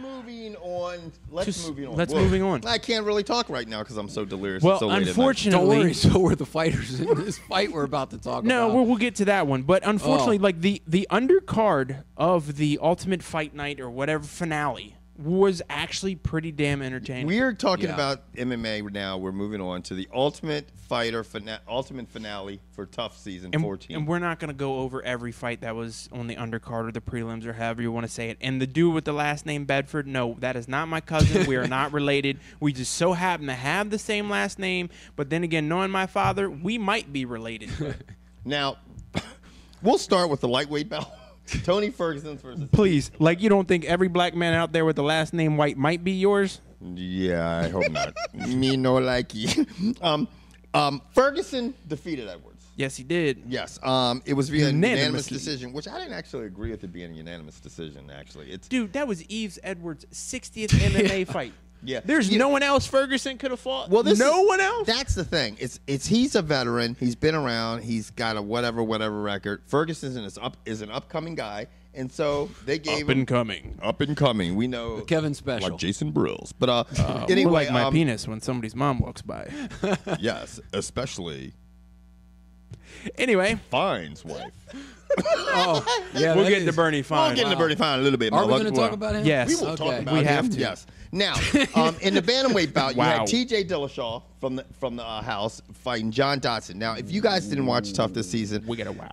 moving on. Let's Let's moving on. I can't really talk right now because I'm so delirious. Well, so late unfortunately, don't worry. So were the fighters in this fight we're about to talk about. No, we'll get to that one. But unfortunately, like the undercard of the Ultimate Fight Night or whatever finale was actually pretty damn entertaining. We're talking about MMA now. We're moving on to the Ultimate Fighter Ultimate Finale for Tough Season 14. And we're not going to go over every fight that was on the undercard or the prelims or however you want to say it. And the dude with the last name Bedford, no, that is not my cousin. We are not related. We just so happen to have the same last name. But then again, knowing my father, we might be related. Now, we'll start with the lightweight bout. Tony Ferguson versus... Please, like you don't think every black man out there with the last name White might be yours? Yeah, I hope not. Me no likey. Ferguson defeated Edwards. Yes, he did. Yes. It was via unanimous decision, which I didn't actually agree with it being a unanimous decision, actually. Dude, that was Yves Edwards' 60th MMA fight. Yeah. There's no one else Ferguson could have fought. Well, no one else. That's the thing. He's a veteran. He's been around. He's got a whatever record. Ferguson is an upcoming guy, and so they gave him up and coming. We know Kevin special, like Jason Brills. But anyway, like my penis when somebody's mom walks by. Yes, especially. Anyway, Fine's wife. Oh, yeah. We'll get to Bernie Fine. We'll get into Bernie Fine a little bit. Are we going to talk about him? Yes. We will talk about we him. have to. Yes. Now, in the bantamweight bout, you had T.J. Dillashaw from the house fighting John Dodson. Now, if you guys didn't watch Tough this season,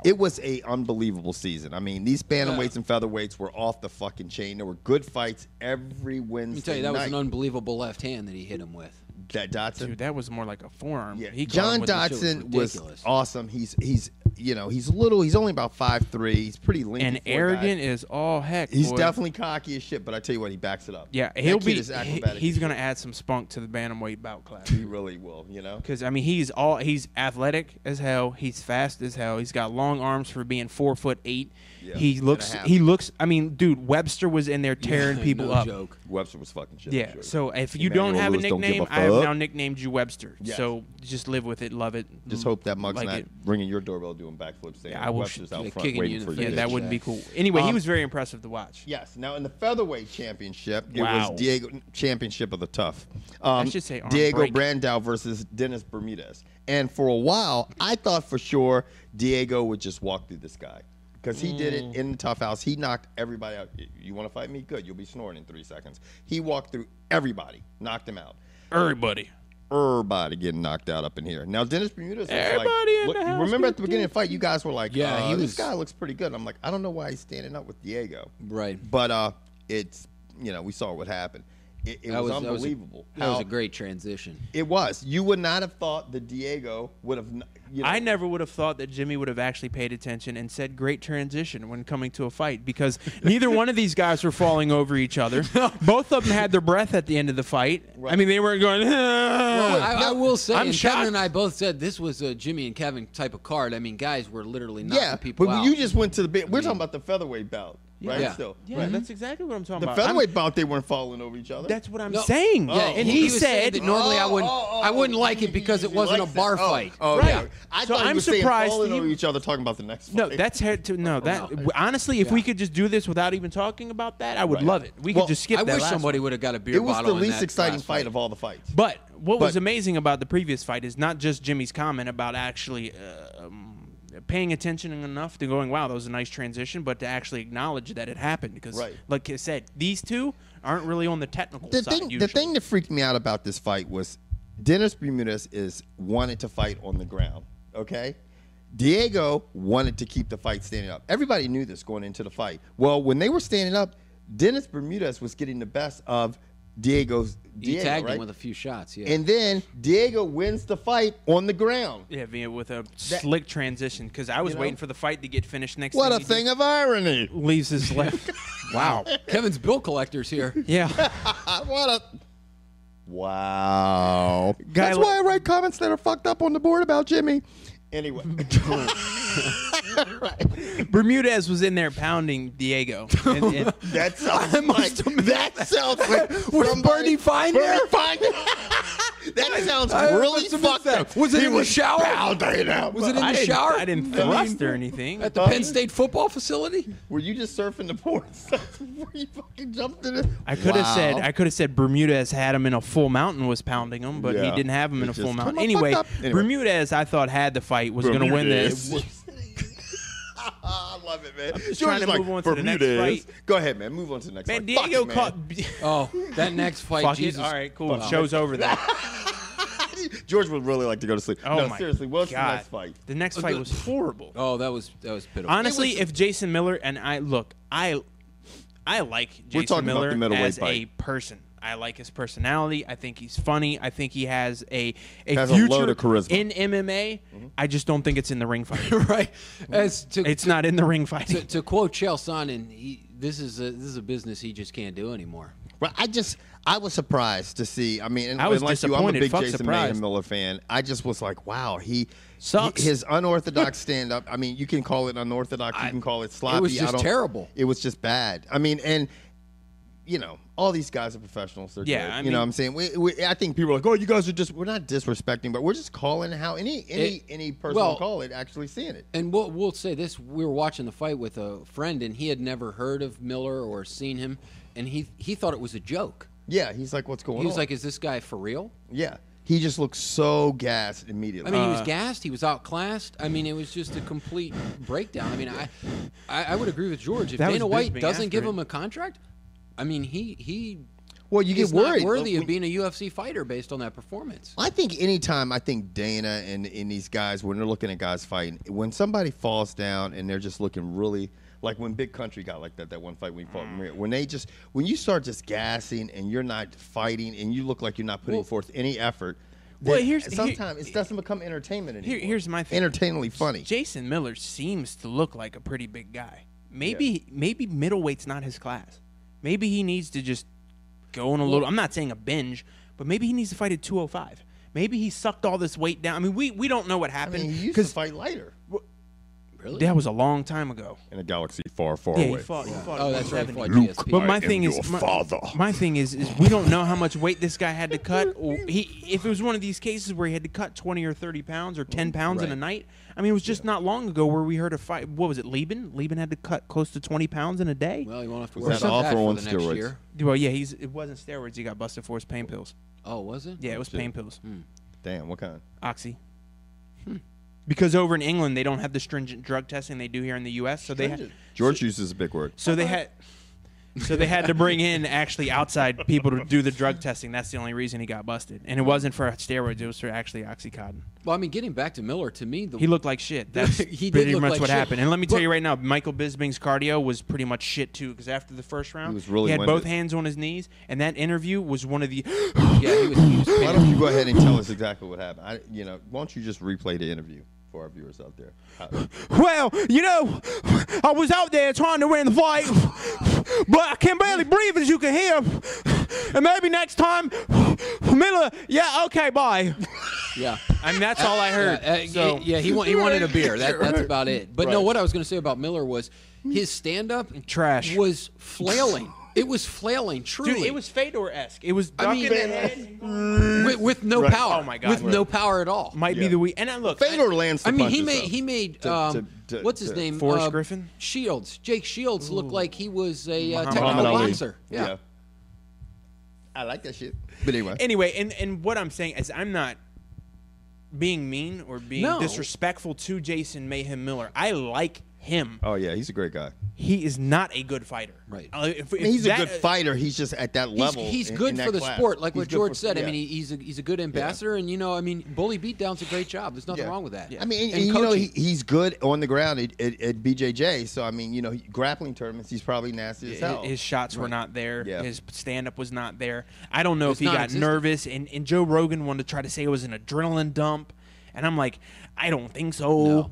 it was a unbelievable season. I mean, these bantamweights and featherweights were off the fucking chain. There were good fights every Wednesday Let me tell you, that was an unbelievable left hand that he hit him with. That Dodson? Dude, that was more like a forearm. Yeah. John Dodson was awesome. He's little. He's only about 5'3". He's pretty lean and arrogant as all heck. He's definitely cocky as shit, but I tell you what, he backs it up. Yeah, he's gonna add some spunk to the bantamweight bout class. He really will, because I mean he's athletic as hell. He's fast as hell. He's got long arms for being 4'8". Yeah, he looks. I mean, dude, Webster was in there tearing people up. Joke. Webster was fucking shit. Yeah. So if you don't have a nickname, I have now nicknamed you Webster. Yes. So just live with it, love it. Just hope that mug's not ringing your doorbell doing backflips. Yeah, I will. Webster's out front waiting for you. Yeah, that wouldn't be cool. Anyway, he was very impressive to watch. Yes. Now in the featherweight championship, it was Diego Championship of the Tough. I should say Diego Brandao versus Dennis Bermudez. And for a while, I thought for sure Diego would just walk through this guy. Because he did it in the Tough House. He knocked everybody out. You want to fight me? Good. You'll be snoring in 3 seconds. He walked through everybody, knocked him out. Everybody getting knocked out up in here. Now, Dennis Bermudez was remember at the beginning of the fight, you guys were like, this guy looks pretty good. I'm like, I don't know why he's standing up with Diego. Right. But it's, we saw what happened. It was unbelievable. That was a great transition. It was. You would not have thought that Diego would have. I never would have thought that Jimmy would have actually paid attention and said great transition when coming to a fight because neither one of these guys were falling over each other. Both of them had their breath at the end of the fight. Right. I mean, they weren't going. Well, I will say, Kevin and I both said this was a Jimmy and Kevin type of card. I mean, guys were literally knocking people out. But you just went to the. We're talking about the featherweight bout. Right? Yeah, Still. Yeah, right? That's exactly what I'm talking about. The featherweight bout, they weren't falling over each other. That's what I'm saying. Yeah, and he said that normally I wouldn't like it because it wasn't a bar fight. Right. Yeah. I thought I'm surprised falling over each other talking about the next fight. No, that's honestly, if we could just do this without even talking about that, I would love it. We could just skip that. I wish somebody would have got a beer bottle. It was the least exciting fight of all the fights. But what was amazing about the previous fight is not just Jimmy's comment about actually paying attention enough to going, wow, that was a nice transition, but to actually acknowledge that it happened. Because, like I said, these two aren't really on the technical side. The thing that freaked me out about this fight was Dennis Bermudez wanted to fight on the ground, okay? Diego wanted to keep the fight standing up. Everybody knew this going into the fight. Well, when they were standing up, Dennis Bermudez was getting the best of Diego, he tagged him with a few shots, yeah. And then Diego wins the fight on the ground. Yeah, with a slick transition, because I was waiting for the fight to get finished next. What a thing of irony! Leaves his left. Wow. Kevin's bill collector's here. Yeah. What a... Wow. That's why I write comments that are fucked up on the board about Jimmy. Anyway. Bermudez was in there pounding Diego. And that sounds like... That sounds like... Was Bernie Fine there? That sounds really fucked up. Was it in the shower? Was it in the shower? I didn't thrust or anything. At the Penn State football facility? Were you just surfing the porn stuff before you fucking jumped in it? I could have said Bermudez had him in a full mount and was pounding him, but he Yeah. didn't have him in a full mount. come on, Anyway, fuck up. Anyway. Bermudez, I thought had the fight, was going to win the. I love it, man. just trying to move on to the next fight. Go ahead, man. Move on to the next Man, fight. Diego Fuck it, caught. Oh, that next fight, Fuck Jesus. it. All right, cool. Show's over then. George would really like to go to sleep. Oh no, my seriously, what's the God. next fight? The next fight was horrible. Oh, that was pitiful. Honestly, if Jason Miller and I like We're Jason talking about Miller the middleweight as a fight. person. I like his personality. I think he's funny. I think he has a Has a future load of charisma. in MMA. I just don't think it's in the ring fight. right? It's not in the ring fight. To quote Chael Sonnen, this is a business he just can't do anymore. Well, I was surprised to see. I mean, I was unless I'm a disappointed. big Fuck Jason surprised. Mayhem Miller fan. I just was like, wow, he Sucks. His unorthodox stand up. I mean, you can call it unorthodox. You can call it sloppy. It was just terrible. It was just bad. I mean, and you know, all these guys are professionals. They're Yeah, good. I you mean- know what I'm saying? I think people are like, oh, you guys are just, we're not disrespecting, but we're just calling how any person will call it, actually seeing it. And we'll say this: we were watching the fight with a friend, and he had never heard of Miller or seen him, and he thought it was a joke. Yeah, he's like, what's going on? He was like, "Is this guy for real?" yeah. He just looked so gassed immediately. I mean, he was gassed. He was outclassed. I mean, it was just a complete breakdown. I mean, I would agree with George. If That was Dana White Bisping doesn't after give it. him a contract, I mean, he well, you is get worried. not worthy When- of being a UFC fighter based on that performance. I think anytime Dana and these guys, when they're looking at guys fighting, when somebody falls down and they're just looking really, like when Big Country got like that one fight when he fought Maria, when you start just gassing and you're not fighting and you look like you're not putting forth any effort, Well, then here's- sometimes it doesn't become entertainment anymore. Here's my thing. Entertainingly funny. Jason Miller seems to look like a pretty big guy. Maybe middleweight's not his class. Maybe he needs to just go in a little. I'm not saying a binge, but maybe he needs to fight at 205. Maybe he sucked all this weight down. I mean, we don't know what I happened. mean, he used to fight lighter Really? That was a long time ago. in a galaxy far, far Yeah, away. he fought Oh, at that's right. 170. Fought Luke. GSP. But my I thing am is, your father. my thing is we don't know how much weight this guy had to cut. Or if it was one of these cases where he had to cut 20 or 30 pounds or 10 pounds in a Right. night. I mean, it was just not long ago where we heard a fight. What was it, Lieben? Lieben had to cut close to 20 pounds in a day. Well, you won't have to Was worry that about off that or for on the next steroids? year. Well, yeah, it wasn't steroids. He got busted for his pain pills. Oh, was it? Yeah, it was pain pills. Damn, what kind? Oxy. Because over in England they don't have the stringent drug testing they do here in the U.S. So they had, George uses a big word. so they had to bring in actually outside people to do the drug testing. That's the only reason he got busted, and it wasn't for steroids. It was for actually OxyContin. Well, I mean, getting back to Miller, to me, He looked like shit. That's He did pretty look much like what shit. happened. And let me tell But- you right now, Michael Bisping's cardio was pretty much shit too. Because after the first round, He was really had winded. both hands on his knees, and that interview was one of the. yeah, he was Why don't you go ahead and tell us exactly what happened? Why don't you just replay the interview for our viewers out there? Well, I was out there trying to win the fight, but I can barely breathe, as you can hear. And maybe next time, Miller. Yeah, okay, bye. Yeah. I mean, that's all I heard. So He wanted a beer. That's about it. But no, Right. what I was going to say about Miller was his stand-up Trash. was flailing. It was flailing, truly. dude, it was Fedor-esque. It was I ducking mean, the head. with no Right. power. Oh, my God. With no power at all. Might be Yeah. the week. And look, Fedor lands the I mean, punches, he made To- what's his name? Forrest Griffin? Shields. Jake Shields looked like he was a Muhammad technical Ali. boxer. Yeah. I like that shit. But anyway. Anyway, and what I'm saying is I'm not being mean or being No. disrespectful to Jason Mayhem Miller. I like him. Oh, yeah, he's a great guy. He is not a good fighter. Right. If He's a that- good fighter. He's just at that level. He's in- good in that for the class. sport, like He's what good George for- said. I yeah. mean, he's a good ambassador, and Bully Beatdown's a great job. There's nothing Yeah. wrong with that. Yeah. I mean, And and coaching. he's good on the ground at BJJ. So, I mean, grappling tournaments, he's probably nasty as hell. His shots were not there. Yeah. His stand-up was not there. I don't know It's if he got non-existent. nervous. And Joe Rogan wanted to try to say it was an adrenaline dump. And I'm like, I don't think so. No.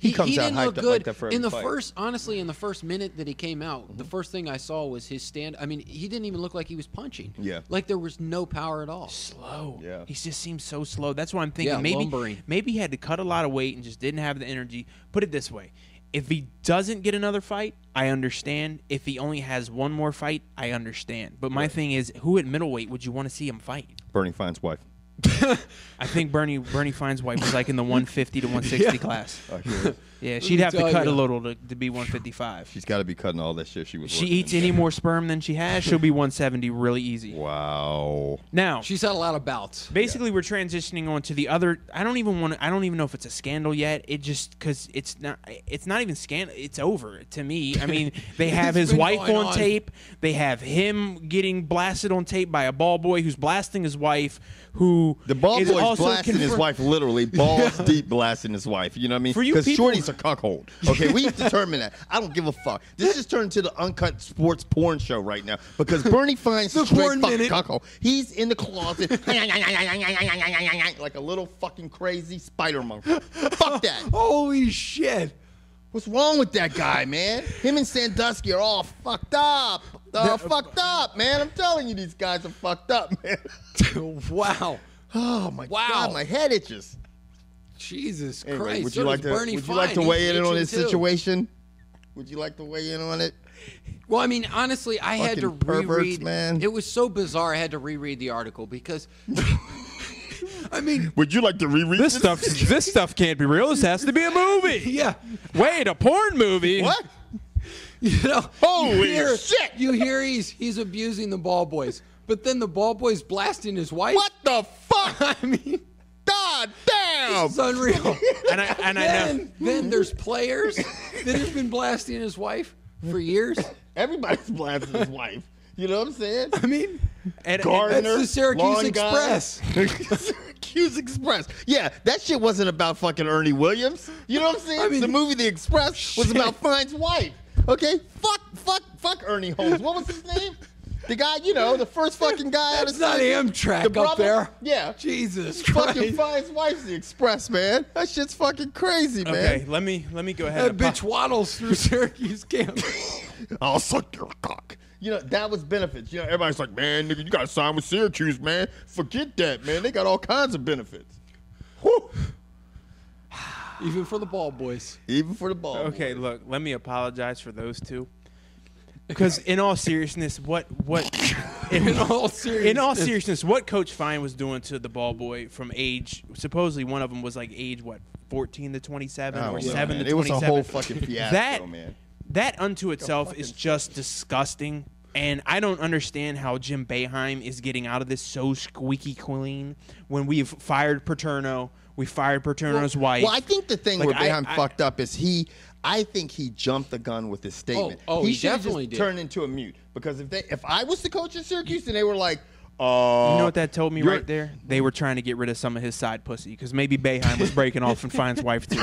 He comes out didn't hyped look up good like that for every in the fight. in the first minute that he came out. The first thing I saw was his stand. I mean, he didn't even look like he was punching. Yeah. like there was no power at all. Slow. Yeah. He just seems so slow. That's why I'm thinking Yeah, lumbering. maybe he had to cut a lot of weight and just didn't have the energy. Put it this way. If he doesn't get another fight, I understand. If he only has one more fight, I understand. But my thing is, who at middleweight would you want to see him fight? Bernie Fine's wife. I think Bernie Fine's wife was like in the 150 to 160 class. Oh, here. Yeah, she'd have to cut a little to be 155. She's got to be cutting all that shit she was. She eats any more sperm than she has, she'll be 170 really easy. Wow. Now She's had a lot of bouts. basically, we're transitioning on to the other. I don't even know if it's a scandal yet. It just because it's not even scandal. It's over to me. I mean, they have his wife on tape. They have him getting blasted on tape by a ball boy who's blasting his wife. Who The ball is boy's also blasting his wife, literally balls deep blasting his wife. You know what I mean? For you Because people- Shorty's a cuckold. Okay, we've determined that. I don't give a fuck. This just turned into the Uncut sports porn show right now because Bernie Fine's a straight porn fucking minute. cuckold. He's in the closet like a little fucking crazy spider monkey. Fuck that. Holy shit. What's wrong with that guy, man? Him and Sandusky are all fucked up. Fucked up, man. I'm telling you, these guys are fucked up, man. Wow. Oh my God, my head itches. Jesus Anyway, Christ. would you so like does to? Bernie Would you like to Fine. weigh He's in on itching this too. situation? Would you like to weigh in on it? Well, I mean, honestly, I had to Fucking perverts, reread. man. It was so bizarre. I had to reread the article because, I mean, Would you like to reread This stuff can't be real. This has to be a movie. yeah, Wait, a porn movie? What? you know, Holy you hear, shit. You hear he's abusing the ball boys, but then the ball boys blasting his wife. What the fuck? I mean, God damn! it's unreal. And I know. Then there's players that have been blasting his wife for years. Everybody's blasting his wife. You know what I'm saying? I mean, Gardner, that's the Syracuse lawn guy. Express. Syracuse Express. Yeah, that shit wasn't about fucking Ernie Williams. You know what I'm saying? I mean, the movie The Express was shit. about Fine's wife. Okay? Fuck Ernie Holmes. What was his name? The guy, you know, the first fucking guy out of It's not the Amtrak brother? up there. Yeah. Jesus Fucking Christ. Fine's wife's The Express, man. That shit's fucking crazy, man. Okay, let me go ahead. That bitch waddles through Syracuse campus. I'll suck your cock. You know, that was benefits. You know, everybody's like, man, nigga, you got to sign with Syracuse, man. Forget that, man. They got all kinds of benefits. Whew. Even for the ball boys. Even for the ball. Okay, look, let me apologize for those two. Because in all seriousness, In all seriousness, what Coach Fine was doing to the ball boy from age, supposedly one of them was like age 14 to 27 or 7 to 27. It was a whole fucking fiasco, man. That unto itself is just disgusting. And I don't understand how Jim Boeheim is getting out of this so squeaky clean when we've fired Paterno. We fired Paterno's wife. Well, I think the thing Like, where Boeheim I- fuck up is I think he jumped the gun with his statement. Oh, he should have definitely just did. turned into a mute. Because if I was the coach at Syracuse and they were like, You know what that told me you're- right there? They were trying to get rid of some of his side pussy because maybe Boeheim was breaking off and Fine's wife too.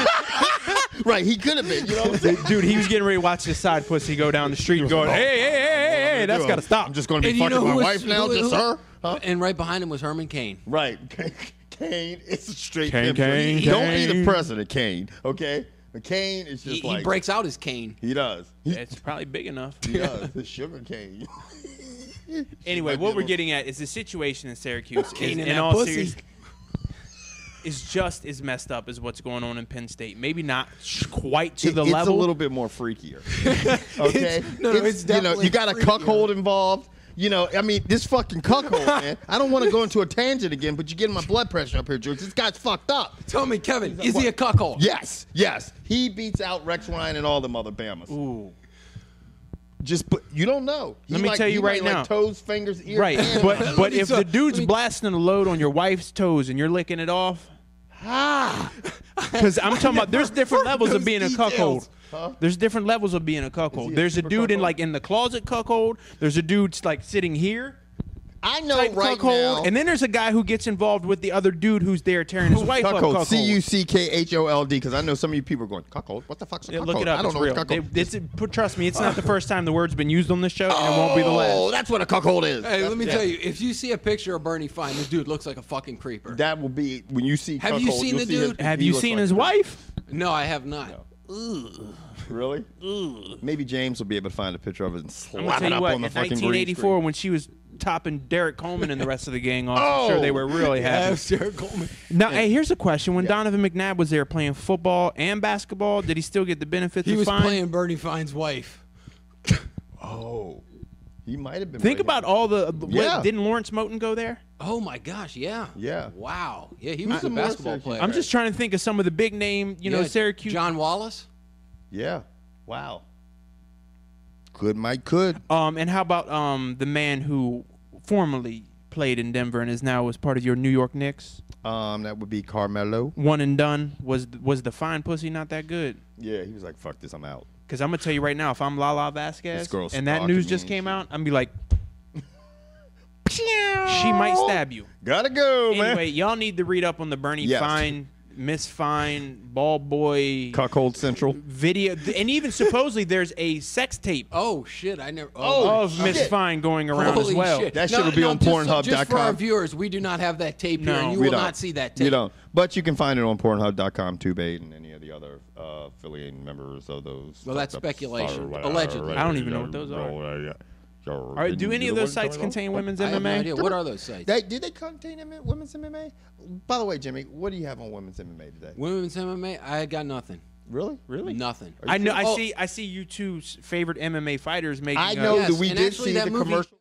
right, he could have been, you know what I'm saying? Dude, he was getting ready to watch his side pussy go down the street going, hey, that's got to stop. I'm just going to be And you fucking know my who wife was- now, who- just her? Huh? And right behind him was Herman Cain. Right. Kane is a straight Kane, pimp. Kane, Don't be the Kane. president, Kane, okay? But Kane is just He breaks out his cane. He does. It's probably big enough. He does. The sugar cane. Anyway, might be what a we're little- getting at is the situation in Syracuse Kane is, in in that all pussy. seriousness, is just as messed up as what's going on in Penn State. Maybe not quite to the it's level. a little bit more freakier. Okay? It's definitely you got a freakier. cuckold involved. You know, I mean, this fucking cuckold, man. I don't want to go into a tangent again, but you're getting my blood pressure up here, George. This guy's fucked up. Tell me, Kevin, is he a cuckold? Yes. He beats out Rex Ryan and all them other Bamas. Ooh. You don't know. Let me tell you right now. Like toes, fingers, ears. Right, and but mouth. if the dude's blasting a load on your wife's toes and you're licking it off, because I'm talking about there's different levels of being a cuckold. Huh? There's different levels of being a cuckold. a There's a super dude in cuckold? in the closet cuckold. There's a dude like sitting here. I know Type right cuckold, now. and then there's a guy who gets involved with the other dude who's there tearing his wife up. Cuckold. Cuckold. Cuckold. Because I know some of you people are going, cuckold? What the fuck's a Yeah, cuckold? look it up. I don't It's know real. what's cuckold. Trust me, it's not the first time the word's been used on this show, and it won't be the Oh, last. that's what a cuckold is. Hey, let me tell you, if you see a picture of Bernie Fine, this dude looks like a fucking creeper. That will be when you see Have cuckold. you seen you'll the see his- dude? Have he you looks seen like his a- wife? No, I have not. Really? Maybe James will be able to find a picture of it and I'm slap gonna it tell you up what. on the In fucking green 1984, screen. when she was topping Derek Coleman and the rest of the gang off, I'm sure they were really happy. Sarah Coleman. Now, hey, here's a question: when Donovan McNabb was there playing football and basketball, did he still get the benefits He of was fine? playing Bernie Fine's wife. Oh. He might have been. Think breaking about all the. Yeah. Didn't Lawrence Moten go there? Oh my gosh, yeah. Yeah. Wow. Yeah, he was a more basketball Syracuse player. I'm just trying to think of some of the big name, Yeah, Syracuse. John Wallace. Yeah. Wow. Could. And how about the man who formerly played in Denver and is now was part of your New York Knicks? That would be Carmelo. One and done. Was the fine pussy not that good? Yeah, he was like, "Fuck this, I'm out." Because I'm gonna tell you right now, if I'm Lala This Vasquez girl's and that stalking news me just and came shit. out, I'm be like, she might stab you. Gotta go, man. Anyway, y'all need to read up on the Bernie Yes. Fine, Miss Fine, Ball Boy Cuckold Central. video, and even supposedly there's a sex tape Oh shit! I never. of Miss shit. Fine going around Holy as well. shit. That shit will be on just Pornhub.com. for our viewers, we do not have that tape here, No. and you We will don't. not see that tape. You don't. But you can find it on Pornhub.com, Tube8, and any of the other affiliating members of those. Well, that's fucked up speculation. sites. Allegedly. I don't even know what those are. All right, do any of those sites contain women's I have no MMA? idea. What are those sites? Did they contain women's MMA? By the way, Jimmy, what do you have on women's MMA today? Women's MMA? I got nothing. Really? Really? Nothing. I know. Oh. I see you two's favorite MMA fighters making. I know Yes, that we and did actually see that the movie- commercial.